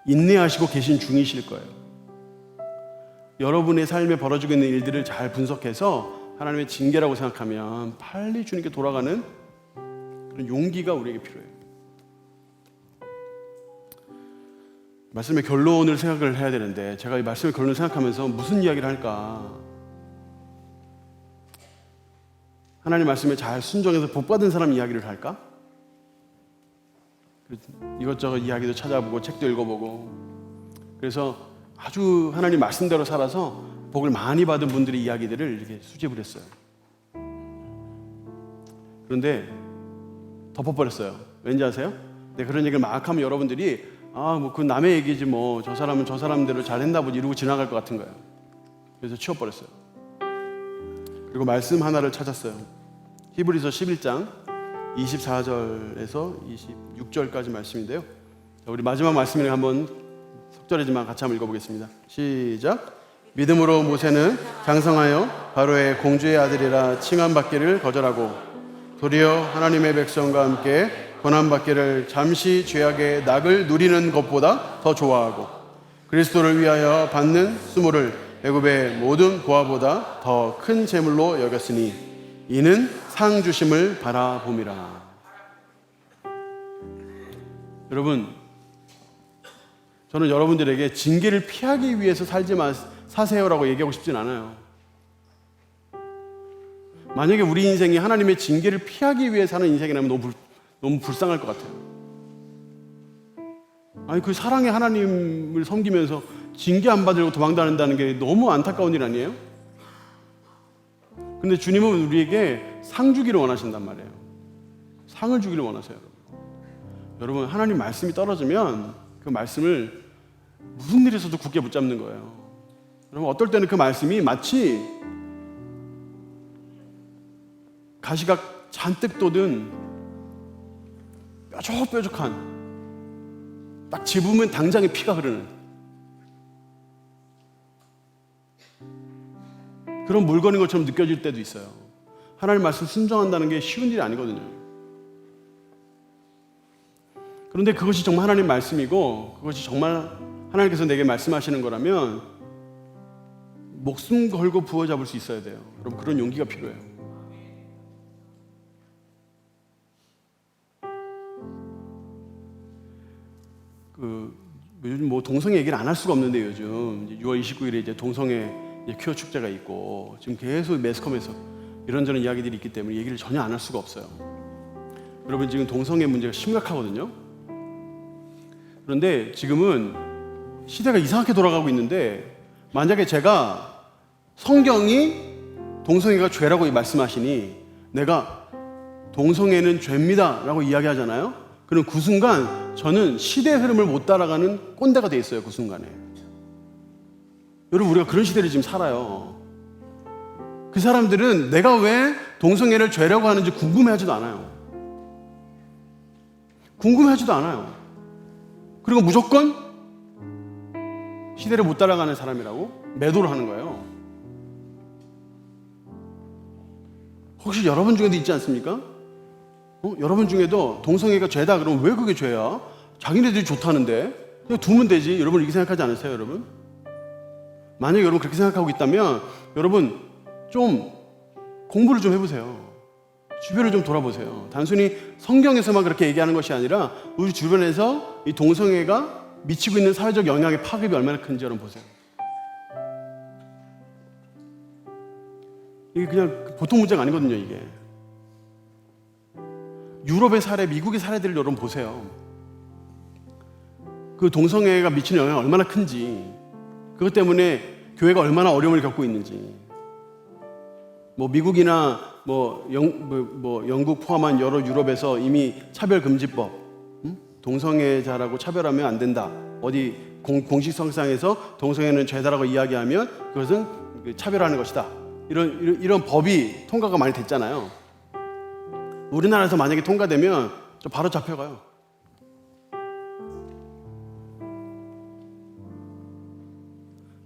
인내하시고 계신 중이실 거예요. 여러분의 삶에 벌어지고 있는 일들을 잘 분석해서 하나님의 징계라고 생각하면 빨리 주님께 돌아가는 그런 용기가 우리에게 필요해요. 말씀의 결론을 생각을 해야 되는데, 제가 이 말씀의 결론을 생각하면서 무슨 이야기를 할까? 하나님 말씀에 잘 순종해서 복받은 사람 이야기를 할까? 이것저것 이야기도 찾아보고 책도 읽어보고, 그래서 아주 하나님 말씀대로 살아서 복을 많이 받은 분들의 이야기들을 이렇게 수집을 했어요. 그런데 덮어버렸어요. 왠지 아세요? 네, 그런 얘기를 막 하면 여러분들이 그 남의 얘기지 뭐, 저 사람은 저 사람대로 잘했나 보지 이러고 지나갈 것 같은 거예요. 그래서 치워버렸어요. 그리고 말씀 하나를 찾았어요. 히브리서 11장 24절에서 26절까지 말씀인데요. 우리 마지막 말씀을 한번 속절이지만 같이 한번 읽어보겠습니다. 시작. 믿음으로 모세는 장성하여 바로의 공주의 아들이라 칭함받기를 거절하고 도리어 하나님의 백성과 함께 고난받기를 잠시 죄악의 낙을 누리는 것보다 더 좋아하고 그리스도를 위하여 받는 수모를 애굽의 모든 고아보다 더 큰 재물로 여겼으니 이는 상 주심을 바라봄이라. 여러분, 저는 여러분들에게 징계를 피하기 위해서 사세요라고 얘기하고 싶진 않아요. 만약에 우리 인생이 하나님의 징계를 피하기 위해 사는 인생이라면 너무 불쌍할 것 같아요. 아니, 그 사랑의 하나님을 섬기면서 징계 안 받으려고 도망다닌다는 게 너무 안타까운 일 아니에요? 근데 주님은 우리에게 상 주기를 원하신단 말이에요. 상을 주기를 원하세요. 여러분, 하나님 말씀이 떨어지면 그 말씀을 무슨 일에서도 굳게 붙잡는 거예요. 여러분, 어떨 때는 그 말씀이 마치 가시가 잔뜩 돋은 뾰족뾰족한, 딱 집으면 당장에 피가 흐르는 그런 물건인 것처럼 느껴질 때도 있어요. 하나님 말씀 순종한다는 게 쉬운 일이 아니거든요. 그런데 그것이 정말 하나님 말씀이고 그것이 정말 하나님께서 내게 말씀하시는 거라면 목숨 걸고 부어잡을 수 있어야 돼요. 여러분, 그런 용기가 필요해요. 요즘 뭐 동성애 얘기를 안 할 수가 없는데, 요즘 이제 6월 29일에 이제 동성애 퀴어 축제가 있고 지금 계속 매스컴에서 이런저런 이야기들이 있기 때문에 얘기를 전혀 안 할 수가 없어요. 여러분, 지금 동성애 문제가 심각하거든요. 그런데 지금은 시대가 이상하게 돌아가고 있는데, 만약에 제가 성경이 동성애가 죄라고 말씀하시니 내가 동성애는 죄입니다 라고 이야기하잖아요. 그럼 그 순간 저는 시대의 흐름을 못 따라가는 꼰대가 돼 있어요. 그 순간에. 여러분, 우리가 그런 시대를 지금 살아요. 그 사람들은 내가 왜 동성애를 죄라고 하는지 궁금해하지도 않아요. 궁금해하지도 않아요. 그리고 무조건 시대를 못 따라가는 사람이라고 매도를 하는 거예요. 혹시 여러분 중에도 있지 않습니까? 여러분 중에도 동성애가 죄다 그러면 왜 그게 죄야? 자기네들이 좋다는데 그냥 두면 되지. 여러분 이렇게 생각하지 않으세요, 여러분? 만약에 여러분 그렇게 생각하고 있다면 여러분 좀 공부를 좀 해보세요. 주변을 좀 돌아보세요. 단순히 성경에서만 그렇게 얘기하는 것이 아니라 우리 주변에서 이 동성애가 미치고 있는 사회적 영향의 파급이 얼마나 큰지 여러분 보세요. 이게 그냥 보통 문제가 아니거든요, 이게. 유럽의 사례, 미국의 사례들을 여러분 보세요. 그 동성애가 미치는 영향이 얼마나 큰지, 그것 때문에 교회가 얼마나 어려움을 겪고 있는지. 뭐 미국이나 영국 포함한 여러 유럽에서 이미 차별금지법, 동성애자라고 차별하면 안 된다. 어디 공식성상에서 동성애는 죄다라고 이야기하면 그것은 차별하는 것이다. 이런 법이 통과가 많이 됐잖아요. 우리나라에서 만약에 통과되면 저 바로 잡혀가요.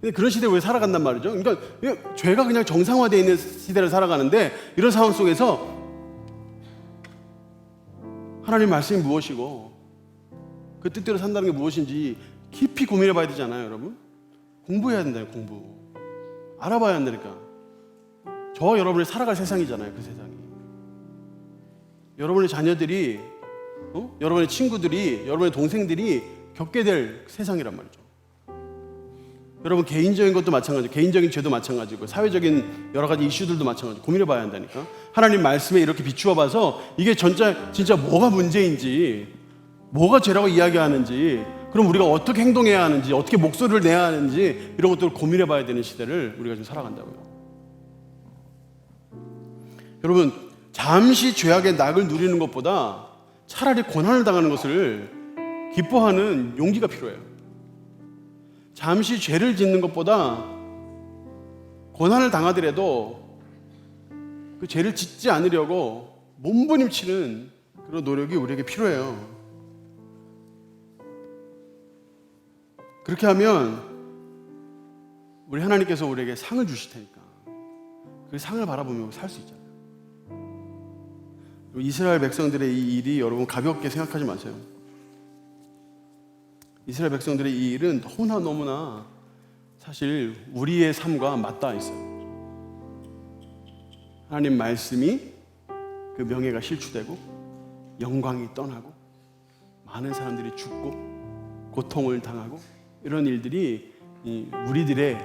근데 그런 시대에 왜 살아간단 말이죠? 그러니까 죄가 그냥 정상화되어 있는 시대를 살아가는데 이런 상황 속에서 하나님 말씀이 무엇이고 그 뜻대로 산다는 게 무엇인지 깊이 고민해 봐야 되잖아요, 여러분. 공부해야 된다요, 공부. 알아봐야 한다니까. 저와 여러분이 살아갈 세상이잖아요, 그 세상이. 여러분의 자녀들이, 여러분의 친구들이, 여러분의 동생들이 겪게 될 세상이란 말이죠. 여러분 개인적인 것도 마찬가지고, 개인적인 죄도 마찬가지고, 사회적인 여러 가지 이슈들도 마찬가지고 고민해 봐야 한다니까. 하나님 말씀에 이렇게 비추어 봐서 이게 진짜 뭐가 문제인지, 뭐가 죄라고 이야기하는지, 그럼 우리가 어떻게 행동해야 하는지, 어떻게 목소리를 내야 하는지 이런 것들을 고민해 봐야 되는 시대를 우리가 지금 살아간다고요. 여러분, 잠시 죄악의 낙을 누리는 것보다 차라리 고난을 당하는 것을 기뻐하는 용기가 필요해요. 잠시 죄를 짓는 것보다 고난을 당하더라도 그 죄를 짓지 않으려고 몸부림치는 그런 노력이 우리에게 필요해요. 그렇게 하면 우리 하나님께서 우리에게 상을 주실 테니까 그 상을 바라보며 살 수 있잖아요. 이스라엘 백성들의 이 일이 여러분 가볍게 생각하지 마세요. 이스라엘 백성들의 이 일은 너무나 사실 우리의 삶과 맞닿아 있어요. 하나님 말씀이 그 명예가 실추되고 영광이 떠나고 많은 사람들이 죽고 고통을 당하고 이런 일들이 우리들의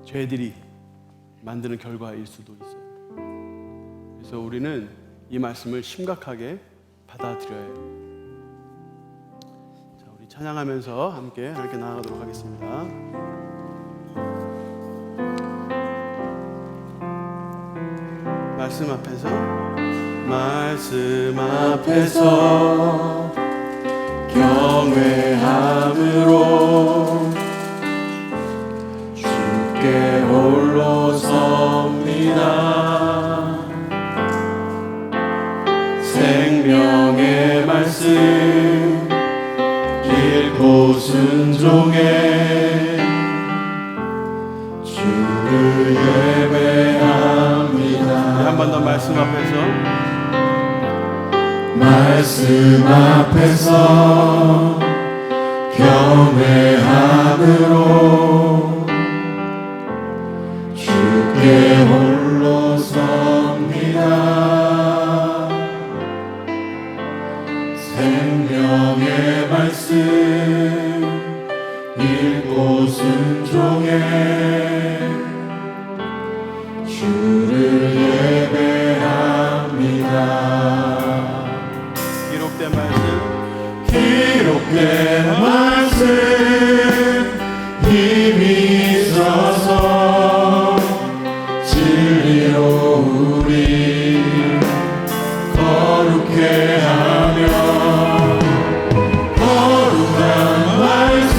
죄들이 만드는 결과일 수도 있어요. 그래서 우리는 이 말씀을 심각하게 받아들여야 해요. 자, 우리 찬양하면서 함께 나아가도록 하겠습니다. 말씀 앞에서 경외함으로 주께 홀로 섭니다. 생명의 말씀 읽고 순종해 주를 예배합니다. 한 번 더 말씀 앞에서 경외함으로 주께 홀로 섭니다. 생명의 말씀 읽고 순종해 주를 예배합니다. 기록된 말씀 힘이 있어서 진리로 우리 거룩해 하며 거룩한 말씀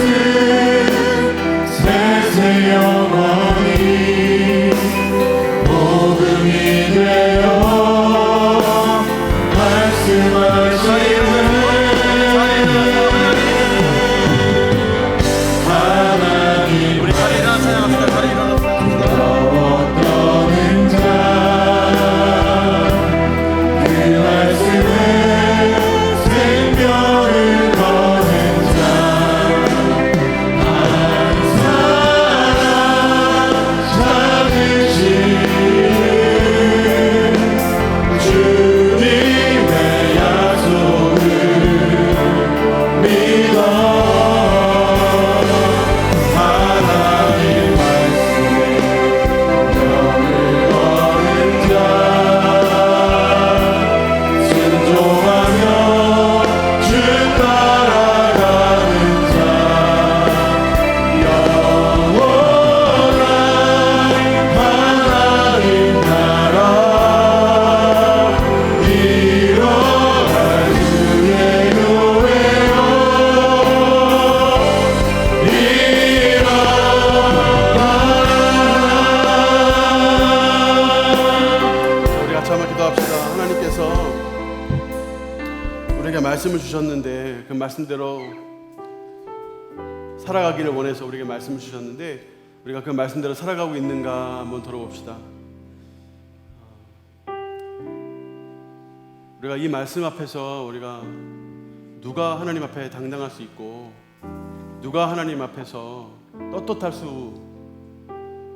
세세 영원히 말씀을 주셨는데 그 말씀대로 살아가기를 원해서 우리에게 말씀을 주셨는데 우리가 그 말씀대로 살아가고 있는가 한번 돌아봅시다. 우리가 이 말씀 앞에서 우리가 누가 하나님 앞에 당당할 수 있고 누가 하나님 앞에서 떳떳할 수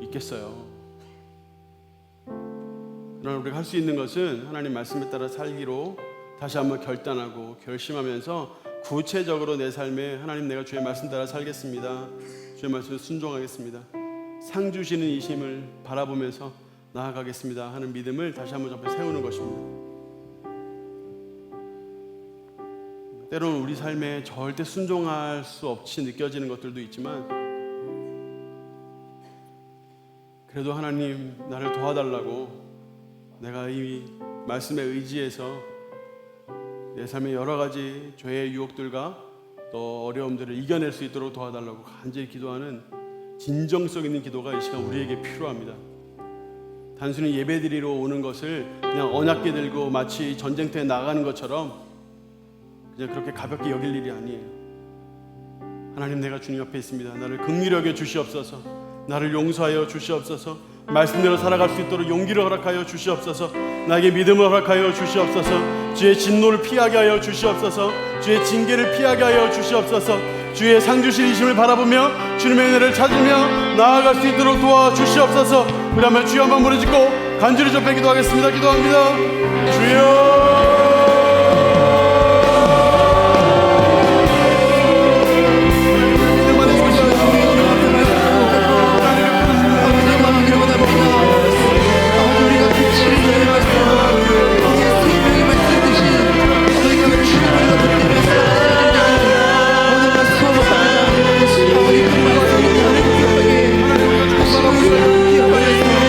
있겠어요. 그러나 우리가 할 수 있는 것은 하나님 말씀에 따라 살기로 다시 한번 결단하고 결심하면서 구체적으로 내 삶에 하나님 내가 주의 말씀 따라 살겠습니다. 주의 말씀에 순종하겠습니다. 상 주시는 이 힘을 바라보면서 나아가겠습니다 하는 믿음을 다시 한번 앞에 세우는 것입니다. 때로는 우리 삶에 절대 순종할 수 없이 느껴지는 것들도 있지만 그래도 하나님 나를 도와달라고 내가 이 말씀에 의지해서 내 삶의 여러 가지 죄의 유혹들과 또 어려움들을 이겨낼 수 있도록 도와달라고 간절히 기도하는 진정성 있는 기도가 이 시간 우리에게 필요합니다. 단순히 예배드리러 오는 것을 그냥 언약궤 들고 마치 전쟁터에 나가는 것처럼 그냥 그렇게 가볍게 여길 일이 아니에요. 하나님 내가 주님 앞에 있습니다. 나를 긍휼히 여겨 주시옵소서. 나를 용서하여 주시옵소서. 말씀대로 살아갈 수 있도록 용기를 허락하여 주시옵소서. 나에게 믿음을 허락하여 주시옵소서. 주의 진노를 피하게 하여 주시옵소서. 주의 징계를 피하게 하여 주시옵소서. 주의 상 주신 이심을 바라보며 주님의 은혜를 찾으며 나아갈 수 있도록 도와주시옵소서. 우리 한번 주여 한번 무릎 짓고 간절히 접해 기도하겠습니다. 기도합니다. 주여 기억하였습니다.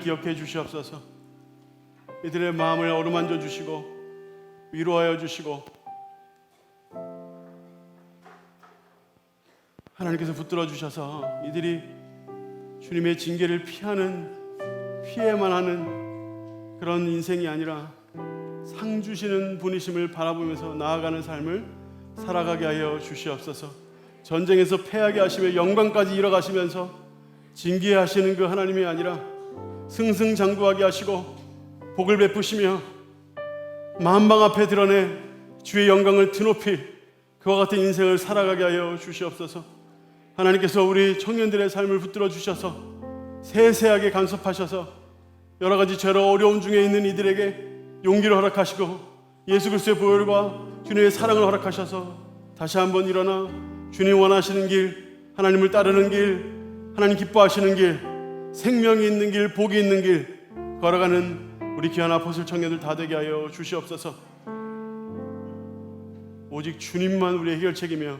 기억해 주시옵소서. 이들의 마음을 어루만져 주시고 위로하여 주시고 하나님께서 붙들어 주셔서 이들이 주님의 징계를 피해만 하는 그런 인생이 아니라 상 주시는 분이심을 바라보면서 나아가는 삶을 살아가게 하여 주시옵소서. 전쟁에서 패하게 하시며 영광까지 이뤄가시면서 징계하시는 그 하나님이 아니라 승승장구하게 하시고 복을 베푸시며 만방 앞에 드러내 주의 영광을 드높일 그와 같은 인생을 살아가게 하여 주시옵소서. 하나님께서 우리 청년들의 삶을 붙들어 주셔서 세세하게 간섭하셔서 여러 가지 죄로 어려움 중에 있는 이들에게 용기를 허락하시고 예수 그리스도의 보혈과 주님의 사랑을 허락하셔서 다시 한번 일어나 주님 원하시는 길, 하나님을 따르는 길, 하나님 기뻐하시는 길, 생명이 있는 길, 복이 있는 길 걸어가는 우리 귀한 아포슬 청년들 다 되게 하여 주시옵소서. 오직 주님만 우리의 해결책이며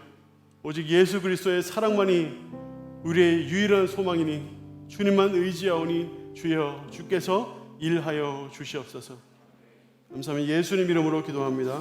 오직 예수 그리스도의 사랑만이 우리의 유일한 소망이니 주님만 의지하오니 주여 주께서 일하여 주시옵소서. 감사합니다. 예수님 이름으로 기도합니다.